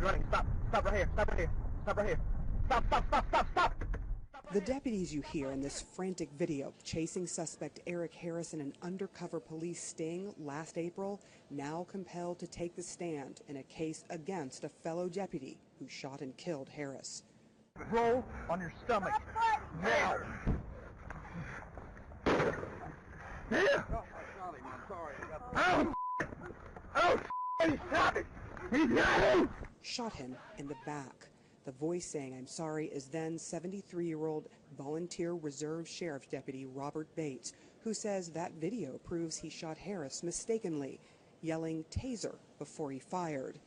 running. Stop. Stop right here. Stop right here. Stop right here. Stop, stop, stop, stop, stop. The deputies you hear in this frantic video chasing suspect Eric Harris in an undercover police sting last April, now compelled to take the stand in a case against a fellow deputy who shot and killed Harris. Roll on your stomach. Now. Yeah. Oh, oh, he shot it. He got him. Shot him in the back. The voice saying I'm sorry is then 73-year-old volunteer reserve sheriff's deputy Robert Bates, who says that video proves he shot Harris mistakenly, yelling taser before he fired.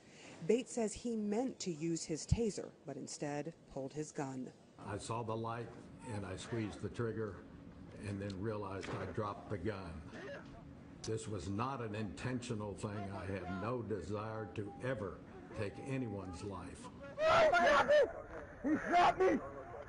Bates says he meant to use his taser, but instead pulled his gun. I saw the light and I squeezed the trigger and then realized I dropped the gun. This was not an intentional thing. I had no desire to ever take anyone's life. He shot me!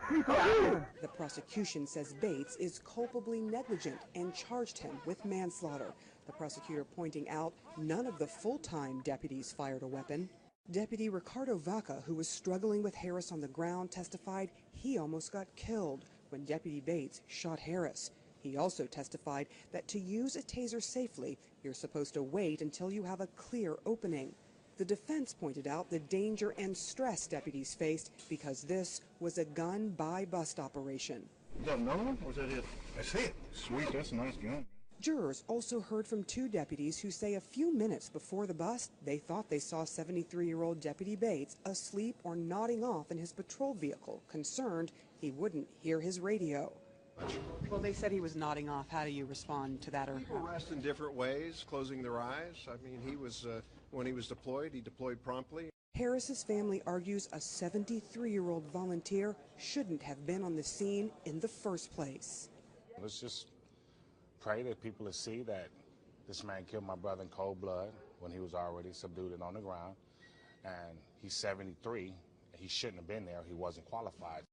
He shot me! The prosecution says Bates is culpably negligent and charged him with manslaughter. The prosecutor pointing out none of the full-time deputies fired a weapon. Deputy Ricardo Vaca, who was struggling with Harris on the ground, testified he almost got killed when Deputy Bates shot Harris. He also testified that to use a taser safely, you're supposed to wait until you have a clear opening. The defense pointed out the danger and stress deputies faced because this was a gun-buy-bust operation. Is that another one, or is that it? That's it. Sweet, that's a nice gun. Jurors also heard from two deputies who say a few minutes before the bust, they thought they saw 73-year-old Deputy Bates asleep or nodding off in his patrol vehicle, concerned he wouldn't hear his radio. Well, they said he was nodding off. How do you respond to that? People rest in different ways, closing their eyes. I mean, he was, when he was deployed, he deployed promptly. Harris's family argues a 73-year-old volunteer shouldn't have been on the scene in the first place. Let's just pray that people will see that this man killed my brother in cold blood when he was already subdued and on the ground. And he's 73. He shouldn't have been there. He wasn't qualified.